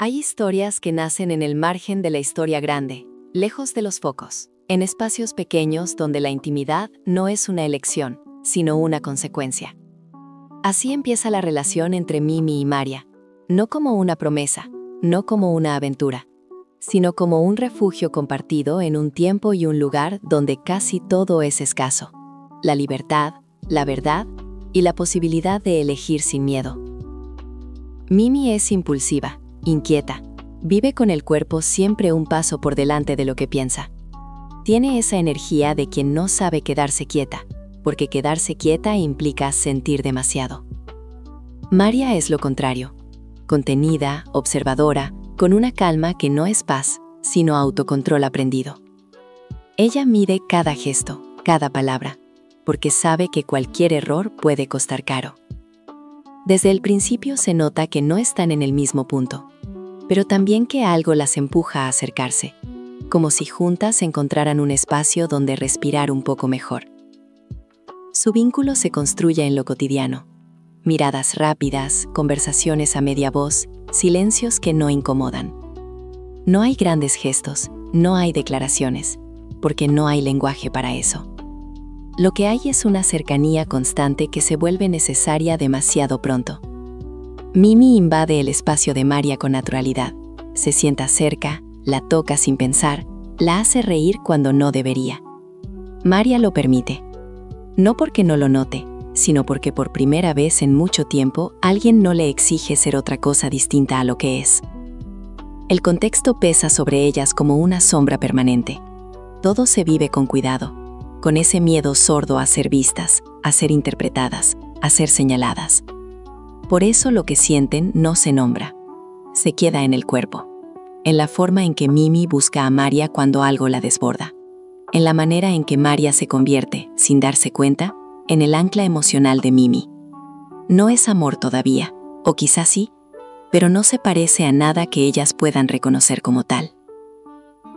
Hay historias que nacen en el margen de la historia grande, lejos de los focos, en espacios pequeños donde la intimidad no es una elección, sino una consecuencia. Así empieza la relación entre Mimi y María, no como una promesa, no como una aventura, sino como un refugio compartido en un tiempo y un lugar donde casi todo es escaso: la libertad, la verdad y la posibilidad de elegir sin miedo. Mimi es impulsiva, inquieta, vive con el cuerpo siempre un paso por delante de lo que piensa. Tiene esa energía de quien no sabe quedarse quieta, porque quedarse quieta implica sentir demasiado. María es lo contrario, contenida, observadora, con una calma que no es paz, sino autocontrol aprendido. Ella mide cada gesto, cada palabra, porque sabe que cualquier error puede costar caro. Desde el principio se nota que no están en el mismo punto, pero también que algo las empuja a acercarse, como si juntas encontraran un espacio donde respirar un poco mejor. Su vínculo se construye en lo cotidiano: miradas rápidas, conversaciones a media voz, silencios que no incomodan. No hay grandes gestos, no hay declaraciones, porque no hay lenguaje para eso. Lo que hay es una cercanía constante que se vuelve necesaria demasiado pronto. Mimi invade el espacio de María con naturalidad, se sienta cerca, la toca sin pensar, la hace reír cuando no debería. María lo permite, no porque no lo note, sino porque por primera vez en mucho tiempo alguien no le exige ser otra cosa distinta a lo que es. El contexto pesa sobre ellas como una sombra permanente. Todo se vive con cuidado, con ese miedo sordo a ser vistas, a ser interpretadas, a ser señaladas. Por eso lo que sienten no se nombra, se queda en el cuerpo, en la forma en que Mimi busca a María cuando algo la desborda, en la manera en que María se convierte, sin darse cuenta, en el ancla emocional de Mimi. No es amor todavía, o quizás sí, pero no se parece a nada que ellas puedan reconocer como tal.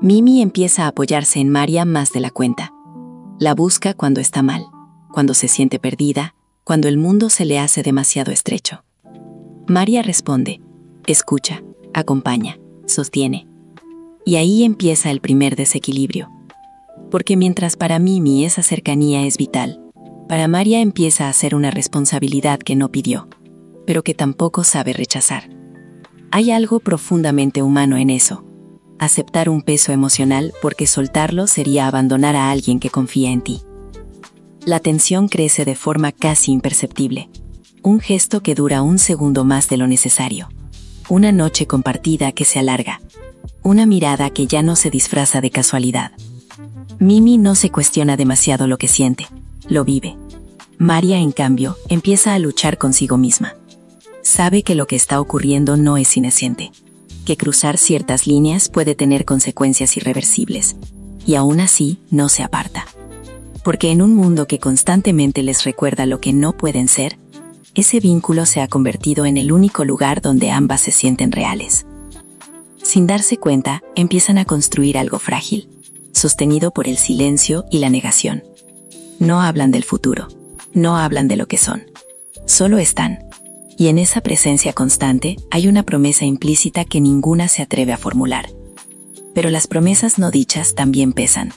Mimi empieza a apoyarse en María más de la cuenta. La busca cuando está mal, cuando se siente perdida, cuando el mundo se le hace demasiado estrecho. María responde, escucha, acompaña, sostiene. Y ahí empieza el primer desequilibrio. Porque mientras para Mimi esa cercanía es vital, para María empieza a ser una responsabilidad que no pidió, pero que tampoco sabe rechazar. Hay algo profundamente humano en eso: aceptar un peso emocional porque soltarlo sería abandonar a alguien que confía en ti. La tensión crece de forma casi imperceptible. Un gesto que dura un segundo más de lo necesario. Una noche compartida que se alarga. Una mirada que ya no se disfraza de casualidad. Mimi no se cuestiona demasiado lo que siente, lo vive. María, en cambio, empieza a luchar consigo misma. Sabe que lo que está ocurriendo no es inocente, que cruzar ciertas líneas puede tener consecuencias irreversibles, y aún así no se aparta. Porque en un mundo que constantemente les recuerda lo que no pueden ser, ese vínculo se ha convertido en el único lugar donde ambas se sienten reales. Sin darse cuenta, empiezan a construir algo frágil, sostenido por el silencio y la negación. No hablan del futuro, no hablan de lo que son, solo están. Y en esa presencia constante hay una promesa implícita que ninguna se atreve a formular. Pero las promesas no dichas también pesan.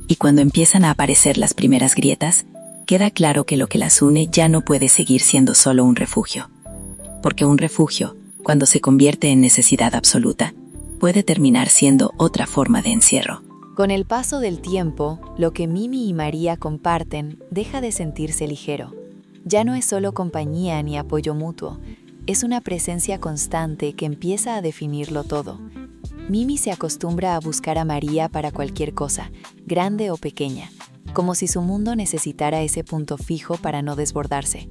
Y cuando empiezan a aparecer las primeras grietas, queda claro que lo que las une ya no puede seguir siendo solo un refugio. Porque un refugio, cuando se convierte en necesidad absoluta, puede terminar siendo otra forma de encierro. Con el paso del tiempo, lo que Mimi y María comparten deja de sentirse ligero. Ya no es solo compañía ni apoyo mutuo, es una presencia constante que empieza a definirlo todo. Mimi se acostumbra a buscar a María para cualquier cosa, grande o pequeña, como si su mundo necesitara ese punto fijo para no desbordarse.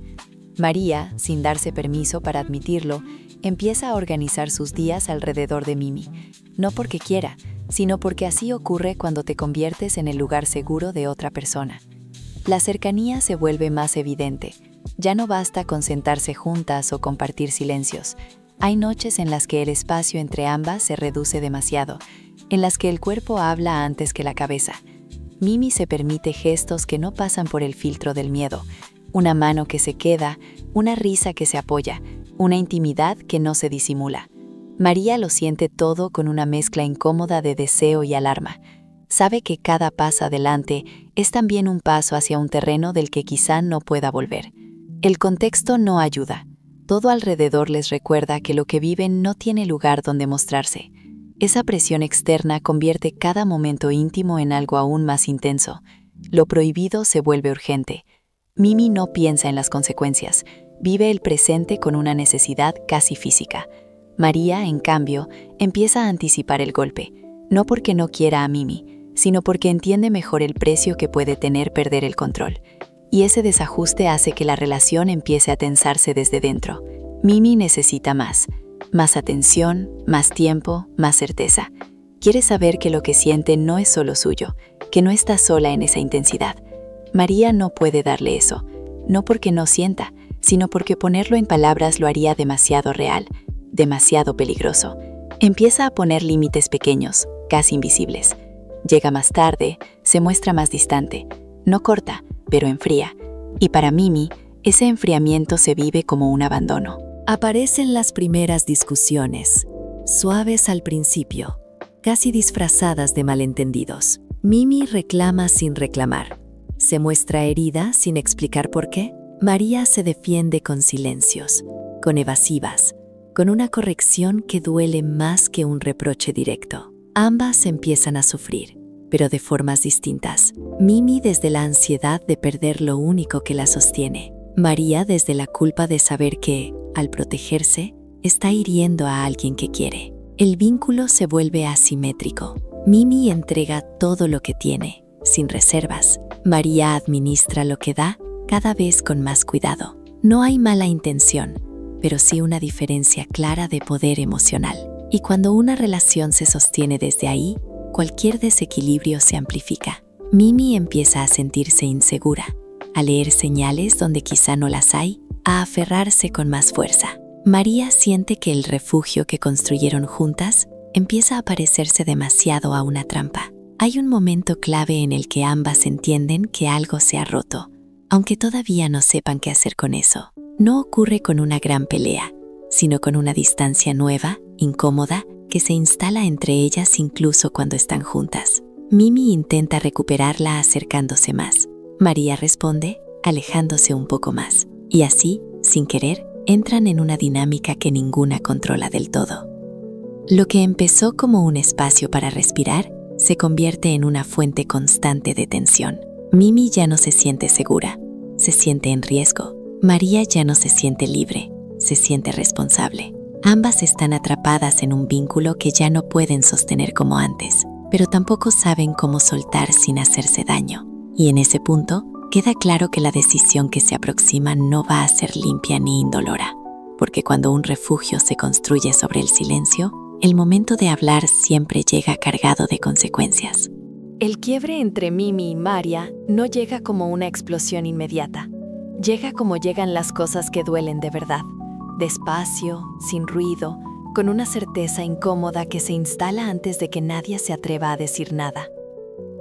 María, sin darse permiso para admitirlo, empieza a organizar sus días alrededor de Mimi, no porque quiera, sino porque así ocurre cuando te conviertes en el lugar seguro de otra persona. La cercanía se vuelve más evidente. Ya no basta con sentarse juntas o compartir silencios. Hay noches en las que el espacio entre ambas se reduce demasiado, en las que el cuerpo habla antes que la cabeza. Mimi se permite gestos que no pasan por el filtro del miedo, una mano que se queda, una risa que se apoya, una intimidad que no se disimula. María lo siente todo con una mezcla incómoda de deseo y alarma. Sabe que cada paso adelante es también un paso hacia un terreno del que quizá no pueda volver. El contexto no ayuda. Todo alrededor les recuerda que lo que viven no tiene lugar donde mostrarse. Esa presión externa convierte cada momento íntimo en algo aún más intenso. Lo prohibido se vuelve urgente. Mimi no piensa en las consecuencias, vive el presente con una necesidad casi física. María, en cambio, empieza a anticipar el golpe, no porque no quiera a Mimi, sino porque entiende mejor el precio que puede tener perder el control. Y ese desajuste hace que la relación empiece a tensarse desde dentro. Mimi necesita más atención, más tiempo, más certeza. Quiere saber que lo que siente no es solo suyo, que no está sola en esa intensidad. María no puede darle eso, no porque no sienta, sino porque ponerlo en palabras lo haría demasiado real, demasiado peligroso. Empieza a poner límites pequeños, casi invisibles. Llega más tarde, se muestra más distante. No corta, pero enfría. Y para Mimi, ese enfriamiento se vive como un abandono. Aparecen las primeras discusiones, suaves al principio, casi disfrazadas de malentendidos. Mimi reclama sin reclamar. Se muestra herida sin explicar por qué. María se defiende con silencios, con evasivas, con una corrección que duele más que un reproche directo. Ambas empiezan a sufrir, pero de formas distintas. Mimi desde la ansiedad de perder lo único que la sostiene. María desde la culpa de saber que, al protegerse, está hiriendo a alguien que quiere. El vínculo se vuelve asimétrico. Mimi entrega todo lo que tiene, sin reservas. María administra lo que da, cada vez con más cuidado. No hay mala intención, pero sí una diferencia clara de poder emocional. Y cuando una relación se sostiene desde ahí, cualquier desequilibrio se amplifica. Mimi empieza a sentirse insegura, a leer señales donde quizá no las hay, a aferrarse con más fuerza. María siente que el refugio que construyeron juntas empieza a parecerse demasiado a una trampa. Hay un momento clave en el que ambas entienden que algo se ha roto, aunque todavía no sepan qué hacer con eso. No ocurre con una gran pelea, sino con una distancia nueva, incómoda, que se instala entre ellas incluso cuando están juntas. Mimi intenta recuperarla acercándose más. María responde, alejándose un poco más. Y así, sin querer, entran en una dinámica que ninguna controla del todo. Lo que empezó como un espacio para respirar, se convierte en una fuente constante de tensión. Mimi ya no se siente segura, se siente en riesgo. María ya no se siente libre, se siente responsable. Ambas están atrapadas en un vínculo que ya no pueden sostener como antes, pero tampoco saben cómo soltar sin hacerse daño. Y en ese punto, queda claro que la decisión que se aproxima no va a ser limpia ni indolora, porque cuando un refugio se construye sobre el silencio, el momento de hablar siempre llega cargado de consecuencias. El quiebre entre Mimi y María no llega como una explosión inmediata. Llega como llegan las cosas que duelen de verdad, despacio, sin ruido, con una certeza incómoda que se instala antes de que nadie se atreva a decir nada.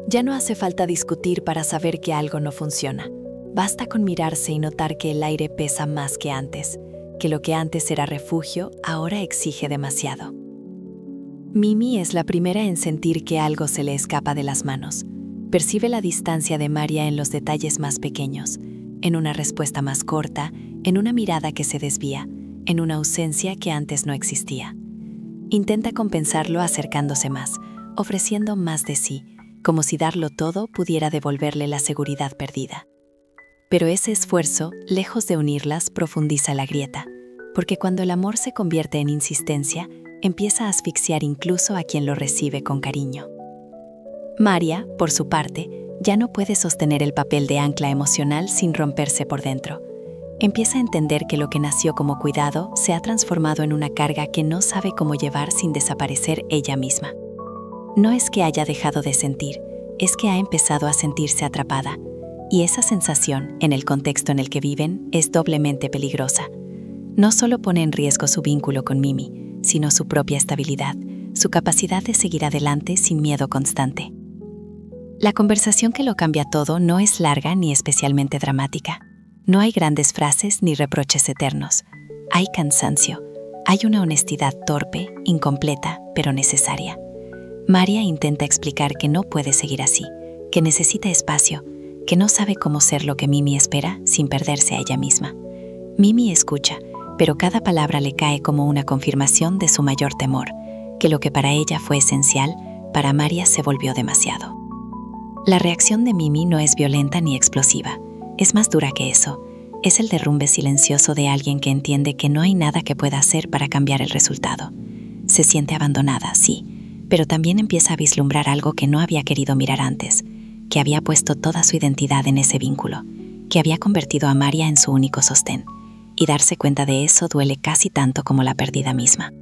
Ya no hace falta discutir para saber que algo no funciona. Basta con mirarse y notar que el aire pesa más que antes, que lo que antes era refugio ahora exige demasiado. Mimi es la primera en sentir que algo se le escapa de las manos. Percibe la distancia de María en los detalles más pequeños, en una respuesta más corta, en una mirada que se desvía, en una ausencia que antes no existía. Intenta compensarlo acercándose más, ofreciendo más de sí, como si darlo todo pudiera devolverle la seguridad perdida. Pero ese esfuerzo, lejos de unirlas, profundiza la grieta, porque cuando el amor se convierte en insistencia, empieza a asfixiar incluso a quien lo recibe con cariño. María, por su parte, ya no puede sostener el papel de ancla emocional sin romperse por dentro. Empieza a entender que lo que nació como cuidado se ha transformado en una carga que no sabe cómo llevar sin desaparecer ella misma. No es que haya dejado de sentir, es que ha empezado a sentirse atrapada. Y esa sensación, en el contexto en el que viven, es doblemente peligrosa. No solo pone en riesgo su vínculo con Mimi, sino su propia estabilidad, su capacidad de seguir adelante sin miedo constante. La conversación que lo cambia todo no es larga ni especialmente dramática. No hay grandes frases ni reproches eternos. Hay cansancio. Hay una honestidad torpe, incompleta, pero necesaria. María intenta explicar que no puede seguir así, que necesita espacio, que no sabe cómo ser lo que Mimi espera sin perderse a ella misma. Mimi escucha, pero cada palabra le cae como una confirmación de su mayor temor, que lo que para ella fue esencial, para María se volvió demasiado. La reacción de Mimi no es violenta ni explosiva, es más dura que eso. Es el derrumbe silencioso de alguien que entiende que no hay nada que pueda hacer para cambiar el resultado. Se siente abandonada, sí, pero también empieza a vislumbrar algo que no había querido mirar antes, que había puesto toda su identidad en ese vínculo, que había convertido a María en su único sostén, y darse cuenta de eso duele casi tanto como la pérdida misma.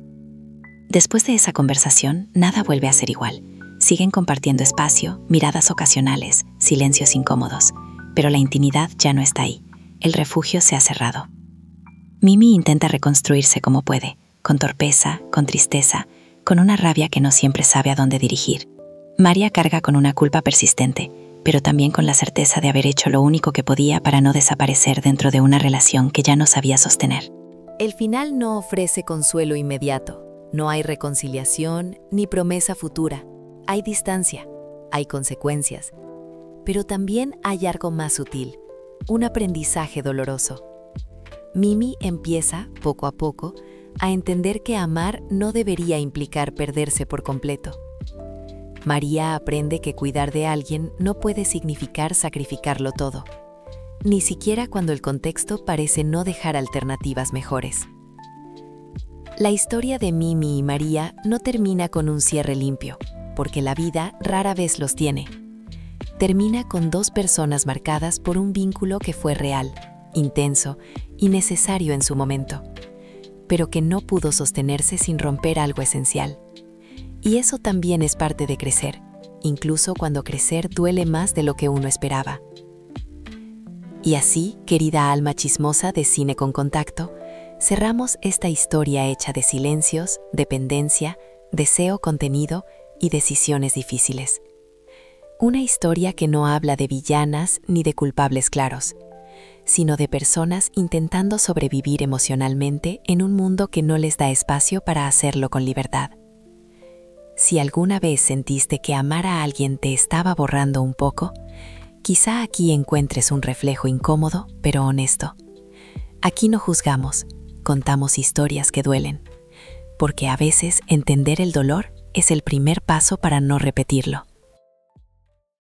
Después de esa conversación, nada vuelve a ser igual. Siguen compartiendo espacio, miradas ocasionales, silencios incómodos, pero la intimidad ya no está ahí. El refugio se ha cerrado. Mimi intenta reconstruirse como puede, con torpeza, con tristeza, con una rabia que no siempre sabe a dónde dirigir. María carga con una culpa persistente, pero también con la certeza de haber hecho lo único que podía para no desaparecer dentro de una relación que ya no sabía sostener. El final no ofrece consuelo inmediato. No hay reconciliación ni promesa futura. Hay distancia, hay consecuencias, pero también hay algo más sutil. Un aprendizaje doloroso. Mimi empieza, poco a poco, a entender que amar no debería implicar perderse por completo. María aprende que cuidar de alguien no puede significar sacrificarlo todo, ni siquiera cuando el contexto parece no dejar alternativas mejores. La historia de Mimi y María no termina con un cierre limpio, porque la vida rara vez los tiene. Termina con dos personas marcadas por un vínculo que fue real, intenso y necesario en su momento, pero que no pudo sostenerse sin romper algo esencial. Y eso también es parte de crecer, incluso cuando crecer duele más de lo que uno esperaba. Y así, querida alma chismosa de Cine con Contacto, cerramos esta historia hecha de silencios, dependencia, deseo contenido y decisiones difíciles. Una historia que no habla de villanas ni de culpables claros, sino de personas intentando sobrevivir emocionalmente en un mundo que no les da espacio para hacerlo con libertad. Si alguna vez sentiste que amar a alguien te estaba borrando un poco, quizá aquí encuentres un reflejo incómodo, pero honesto. Aquí no juzgamos, contamos historias que duelen, porque a veces entender el dolor es el primer paso para no repetirlo.